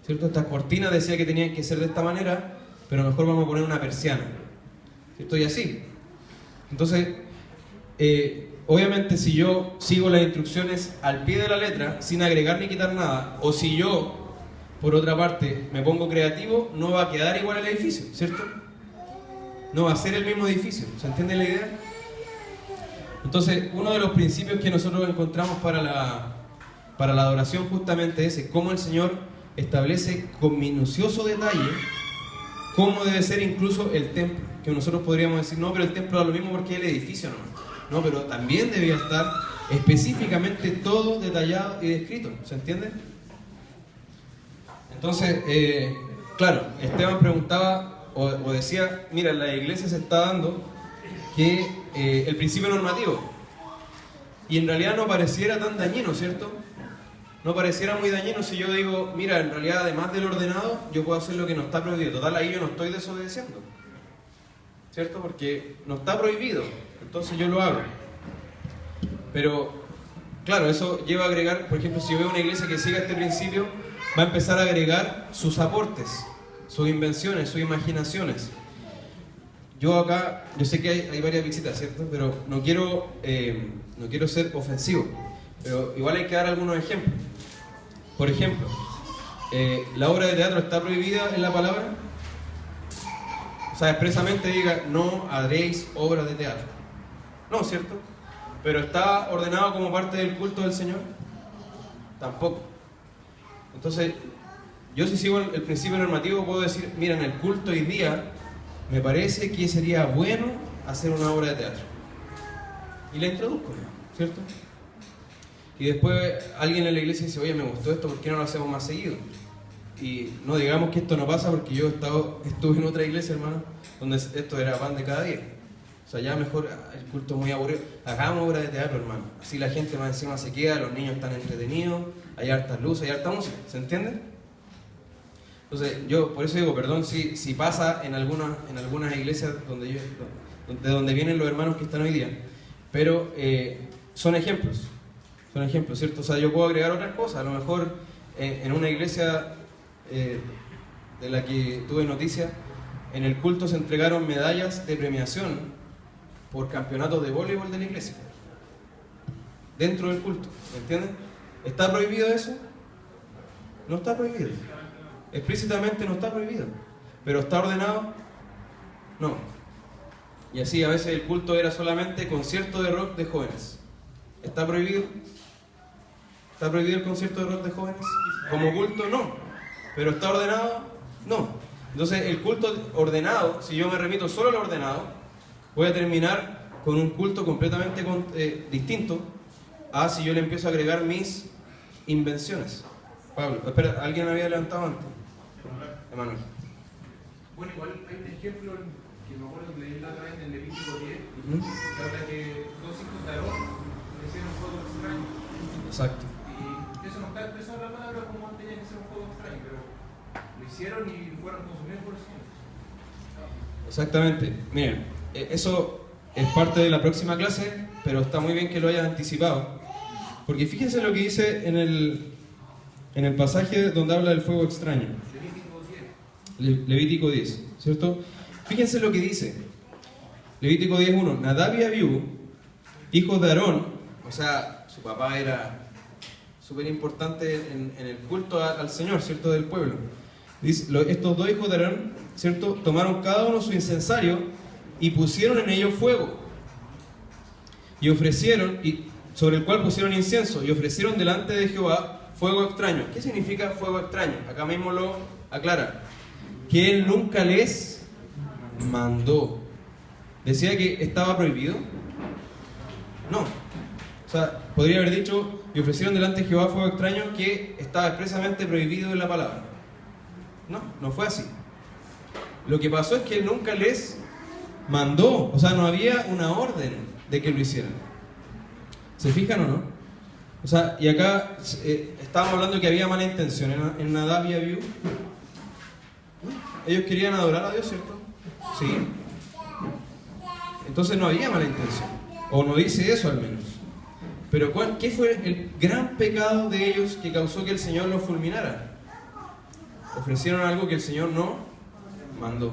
¿cierto? Estas cortinas decía que tenían que ser de esta manera, pero mejor vamos a poner una persiana, ¿cierto? Y así. Entonces, obviamente si yo sigo las instrucciones al pie de la letra, sin agregar ni quitar nada, o si yo, por otra parte, me pongo creativo, no va a quedar igual el edificio, ¿cierto? No va a ser el mismo edificio, ¿se entiende la idea? Entonces, uno de los principios que nosotros encontramos para la adoración justamente es ese, cómo el Señor establece con minucioso detalle cómo debe ser incluso el templo. Que nosotros podríamos decir, no, pero el templo da lo mismo porque es el edificio, no, pero también debía estar específicamente todo detallado y descrito, ¿se entiende? Entonces, claro, Esteban preguntaba o decía, mira, en la iglesia se está dando que el principio normativo, y en realidad no pareciera tan dañino, ¿cierto? No pareciera muy dañino si yo digo, mira, en realidad además del ordenado, yo puedo hacer lo que no está prohibido. Total, ahí yo no estoy desobedeciendo, ¿cierto? Porque no está prohibido, entonces yo lo hago. Pero, claro, eso lleva a agregar, por ejemplo, si yo veo una iglesia que siga este principio, va a empezar a agregar sus aportes, sus invenciones, sus imaginaciones. Yo acá, yo sé que hay varias visitas, ¿cierto? Pero no quiero ser ofensivo, pero igual hay que dar algunos ejemplos. Por ejemplo, ¿la obra de teatro está prohibida en la palabra? O sea, expresamente diga, no haréis obras de teatro. No, ¿cierto? ¿Pero está ordenado como parte del culto del Señor? Tampoco. Entonces, yo si sigo el principio normativo puedo decir, mira, en el culto hoy día me parece que sería bueno hacer una obra de teatro. Y la introduzco, ¿cierto? Y después alguien en la iglesia dice, oye, me gustó esto, ¿por qué no lo hacemos más seguido? Y no digamos que esto no pasa porque yo estuve en otra iglesia, hermano, donde esto era pan de cada día. O sea, ya mejor, el culto es muy aburrido. Hagamos obra de teatro, hermano. Así la gente más encima se queda, los niños están entretenidos, hay hartas luces, hay harta música, ¿se entiende? Entonces, yo por eso digo, perdón si pasa en algunas iglesias de donde vienen los hermanos que están hoy día, pero son ejemplos, ¿cierto? O sea, yo puedo agregar otras cosas. A lo mejor en una iglesia de la que tuve noticia, en el culto se entregaron medallas de premiación por campeonatos de voleibol de la iglesia, dentro del culto, ¿me entienden? ¿Está prohibido eso? No está prohibido. Explícitamente no está prohibido. ¿Pero está ordenado? No. Y así a veces el culto era solamente concierto de rock de jóvenes. ¿Está prohibido? ¿Está prohibido el concierto de rock de jóvenes? ¿Como culto? No. ¿Pero está ordenado? No. Entonces el culto ordenado, si yo me remito solo al ordenado, voy a terminar con un culto completamente distinto a si yo le empiezo a agregar mis invenciones. Pablo, espera, ¿alguien me había levantado antes? Emanuel. Bueno, igual hay un ejemplo que me acuerdo que leí la otra vez en el Levítico 10, que habla que 2 hijos de Aarón le hicieron un fuego extraño. Exacto. Y eso no está expresado en la palabra como tenía que ser un fuego extraño, pero lo hicieron y fueron consumidos por el Señor. Exactamente. Miren, eso es parte de la próxima clase, pero está muy bien que lo hayas anticipado. Porque fíjense lo que dice en el pasaje donde habla del fuego extraño. Levítico 10, ¿cierto? Fíjense lo que dice. Levítico 10:1. Nadab y Abiú, hijos de Aarón, o sea, su papá era súper importante en el culto al Señor, ¿cierto? Del pueblo. Dice, estos dos hijos de Aarón, ¿cierto? Tomaron cada uno su incensario y pusieron en ello fuego. Y ofrecieron, sobre el cual pusieron incienso, y ofrecieron delante de Jehová fuego extraño. ¿Qué significa fuego extraño? Acá mismo lo aclara. Que él nunca les mandó. ¿Decía que estaba prohibido? No. O sea, podría haber dicho, y ofrecieron delante de Jehová fuego extraño, que estaba expresamente prohibido en la palabra. No, no fue así. Lo que pasó es que él nunca les mandó. O sea, no había una orden de que lo hicieran. ¿Se fijan o no? O sea, y acá estábamos hablando que había mala intención en Nadab y Abiú. Ellos querían adorar a Dios, ¿cierto? Sí. Entonces no había mala intención. O no dice eso al menos. Pero ¿qué fue el gran pecado de ellos que causó que el Señor los fulminara? Ofrecieron algo que el Señor no mandó.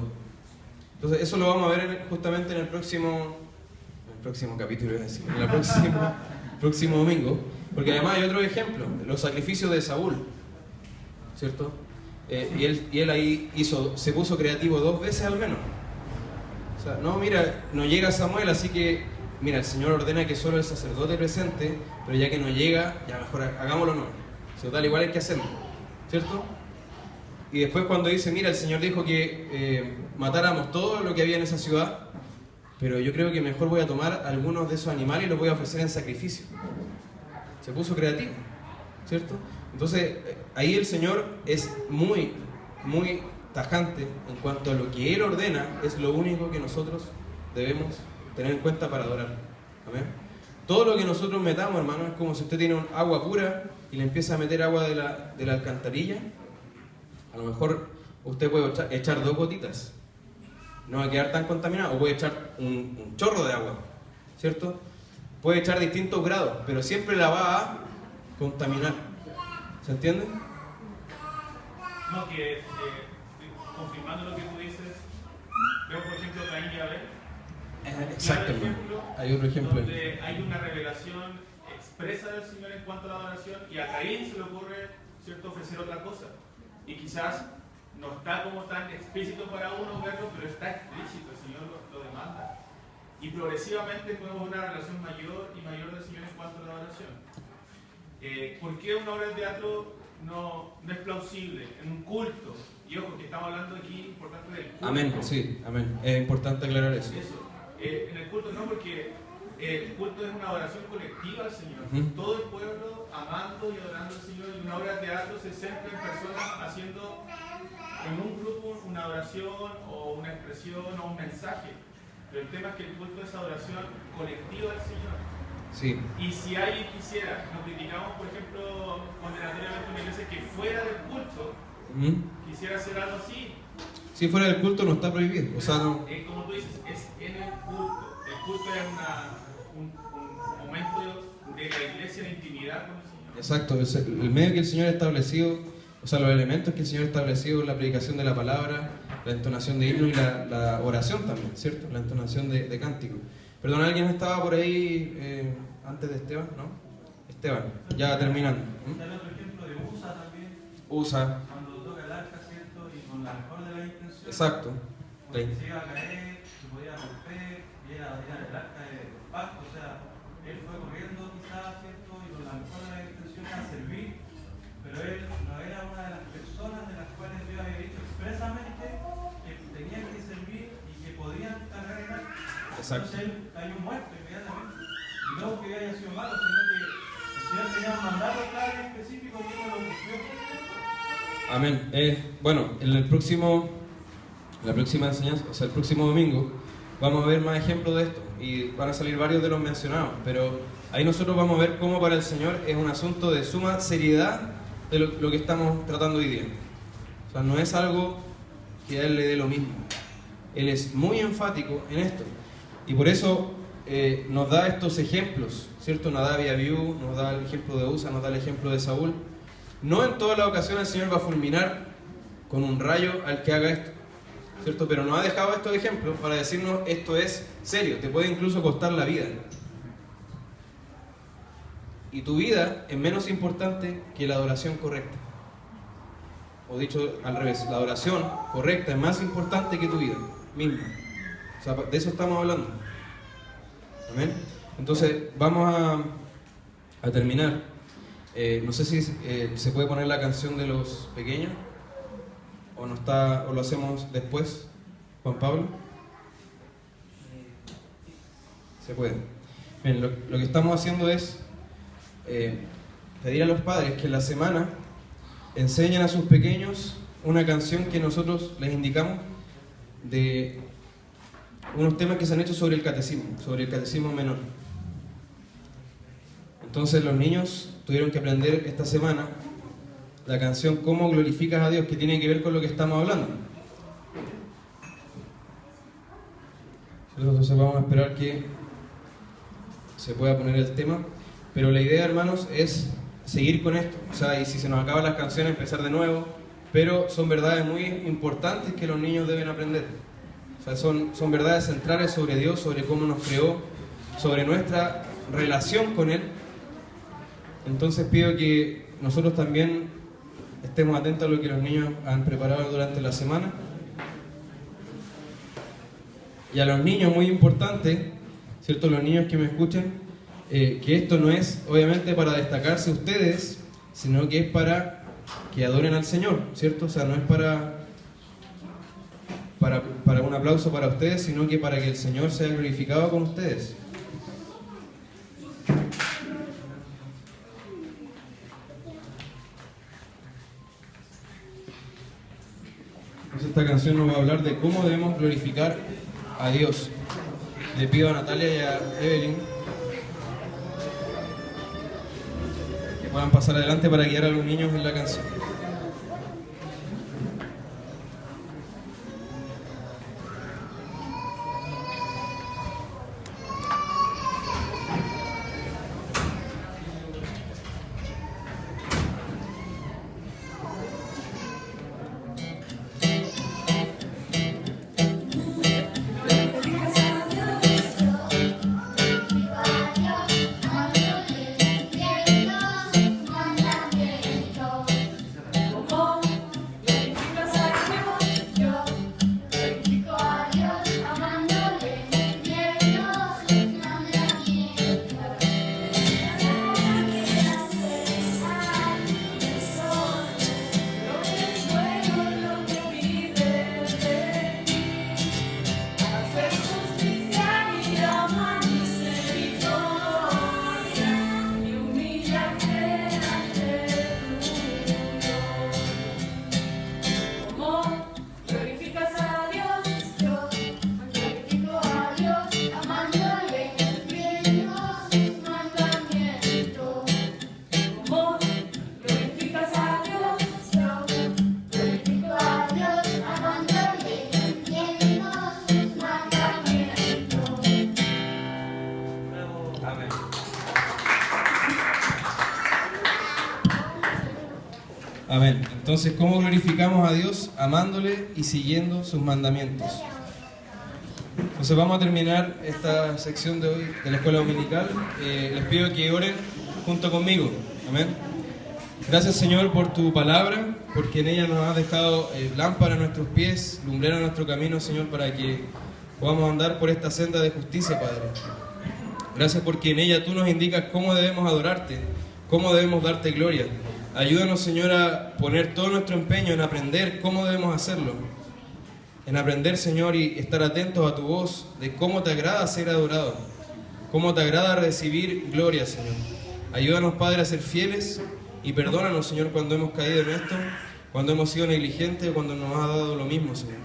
Entonces eso lo vamos a ver justamente en el próximo capítulo, es decir, en el próximo domingo. Porque además hay otro ejemplo, los sacrificios de Saúl, ¿cierto? Y él ahí se puso creativo 2 veces al menos. O sea, no, mira, no llega Samuel, así que mira, el Señor ordena que solo el sacerdote presente, pero ya que no llega, ya mejor hagámoslo no. Total, igual hay que hacerlo, ¿cierto? Y después cuando dice, mira, el Señor dijo que matáramos todo lo que había en esa ciudad, pero yo creo que mejor voy a tomar algunos de esos animales y los voy a ofrecer en sacrificio. Se puso creativo, ¿cierto? Entonces, ahí el Señor es muy, muy tajante en cuanto a lo que Él ordena, es lo único que nosotros debemos tener en cuenta para adorar. ¿Amén? Todo lo que nosotros metamos, hermano, es como si usted tiene agua pura y le empieza a meter agua de la alcantarilla. A lo mejor usted puede echar 2 gotitas, no va a quedar tan contaminado, o puede echar un chorro de agua, ¿cierto? Puede echar distintos grados, pero siempre la va a contaminar. ¿Se entiende? No, que confirmando lo que tú dices, veo por ejemplo Caín y Abel. Exacto, hay otro ejemplo. Donde hay una revelación expresa del Señor en cuanto a la adoración, y a Caín se le ocurre, ¿cierto?, ofrecer otra cosa. Y quizás no está como tan explícito para uno verlo, pero está explícito, el Señor lo demanda. Y progresivamente podemos ver una relación mayor y mayor del Señor en cuanto a la adoración. ¿Por qué una obra de teatro no es plausible en un culto? Y ojo, que estamos hablando aquí importante del culto. Amén, sí, amén. Es importante aclarar eso. En el culto no, porque el culto es una adoración colectiva al Señor. Todo el pueblo amando y adorando al Señor. Y una obra de teatro se centra en personas haciendo en un grupo una adoración o una expresión o un mensaje. Pero el tema es que el culto es adoración colectiva al Señor. Sí. Y si alguien quisiera, nos criticamos, por ejemplo, condenatoriamente una iglesia que fuera del culto quisiera hacer algo así. Si fuera del culto no está prohibido. O sea, no. Como tú dices, es en el culto. El culto es un momento de la iglesia de intimidad con el Señor. Exacto, es el medio que el Señor ha establecido, o sea, los elementos que el Señor ha establecido, la predicación de la palabra, la entonación de himno y la oración también, ¿cierto? La entonación de cántico. Perdón, ¿alguien estaba por ahí antes de Esteban? ¿No? Esteban, ya terminando. Está el otro ejemplo de USA también. USA. Cuando toca el arca, ¿cierto? Y con la mejor de las intenciones. Exacto. Porque se iba a caer, se podía romper, y era el arca de pacto. O sea, él fue corriendo quizás, ¿cierto? Y con la mejor de las intenciones a servir. Pero él no era una de las personas de las cuales Dios había dicho expresamente que tenían que servir y que podían cargar el arca. Exacto. Entonces él cayó muerto inmediatamente. Y no porque haya sido malo, sino que el Señor tenía un mandato claro y específico y él no lo cumplió. Amén. Bueno, en la próxima enseñanza, o sea, el próximo domingo, vamos a ver más ejemplos de esto. Y van a salir varios de los mencionados. Pero ahí nosotros vamos a ver cómo para el Señor es un asunto de suma seriedad de lo que estamos tratando hoy día. O sea, no es algo que a Él le dé lo mismo. Él es muy enfático en esto. Y por eso nos da estos ejemplos, ¿cierto? Nadab y Abiú, nos da el ejemplo de Usa, nos da el ejemplo de Saúl. No en todas las ocasiones el Señor va a fulminar con un rayo al que haga esto, ¿cierto? Pero nos ha dejado estos ejemplos para decirnos esto es serio, te puede incluso costar la vida. Y tu vida es menos importante que la adoración correcta. O dicho al revés, la adoración correcta es más importante que tu vida misma. O sea, de eso estamos hablando. Amén. Entonces, vamos a terminar. No sé si se puede poner la canción de los pequeños o lo hacemos después, Juan Pablo. Se puede. Bien, lo que estamos haciendo es pedir a los padres que en la semana enseñen a sus pequeños una canción que nosotros les indicamos de unos temas que se han hecho sobre el catecismo menor. Entonces los niños tuvieron que aprender esta semana la canción ¿Cómo glorificas a Dios?, que tiene que ver con lo que estamos hablando. Entonces vamos a esperar que se pueda poner el tema, pero la idea, hermanos, es seguir con esto. O sea, y si se nos acaban las canciones, empezar de nuevo, pero son verdades muy importantes que los niños deben aprender. O sea, son verdades centrales sobre Dios, sobre cómo nos creó, sobre nuestra relación con Él. Entonces pido que nosotros también estemos atentos a lo que los niños han preparado durante la semana. Y a los niños, muy importante, ¿cierto? Los niños que me escuchen, que esto no es obviamente para destacarse ustedes, sino que es para que adoren al Señor, ¿cierto? O sea, no es para un aplauso para ustedes, sino que para que el Señor sea glorificado con ustedes. Entonces esta canción nos va a hablar de cómo debemos glorificar a Dios. Le pido a Natalia y a Evelyn que puedan pasar adelante para guiar a los niños en la canción. Amén. Entonces, ¿cómo glorificamos a Dios? Amándole y siguiendo sus mandamientos. Entonces vamos a terminar esta sección de hoy de la escuela dominical. Les pido que oren junto conmigo. Amén. Gracias, Señor, por tu palabra, porque en ella nos has dejado lámpara a nuestros pies, lumbrera a nuestro camino, Señor, para que podamos andar por esta senda de justicia, Padre. Gracias porque en ella tú nos indicas cómo debemos adorarte, cómo debemos darte gloria. Ayúdanos, Señor, a poner todo nuestro empeño en aprender cómo debemos hacerlo. En aprender, Señor, y estar atentos a tu voz de cómo te agrada ser adorado, cómo te agrada recibir gloria, Señor. Ayúdanos, Padre, a ser fieles y perdónanos, Señor, cuando hemos caído en esto, cuando hemos sido negligentes, cuando nos ha dado lo mismo, Señor.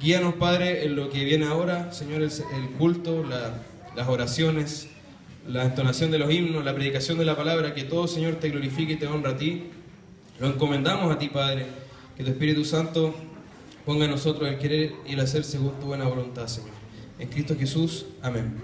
Guíanos, Padre, en lo que viene ahora, Señor, el culto, las oraciones, la entonación de los himnos, la predicación de la palabra, que todo, Señor, te glorifique y te honra a ti. Lo encomendamos a ti, Padre, que tu Espíritu Santo ponga en nosotros el querer y el hacer según tu buena voluntad, Señor. En Cristo Jesús, amén.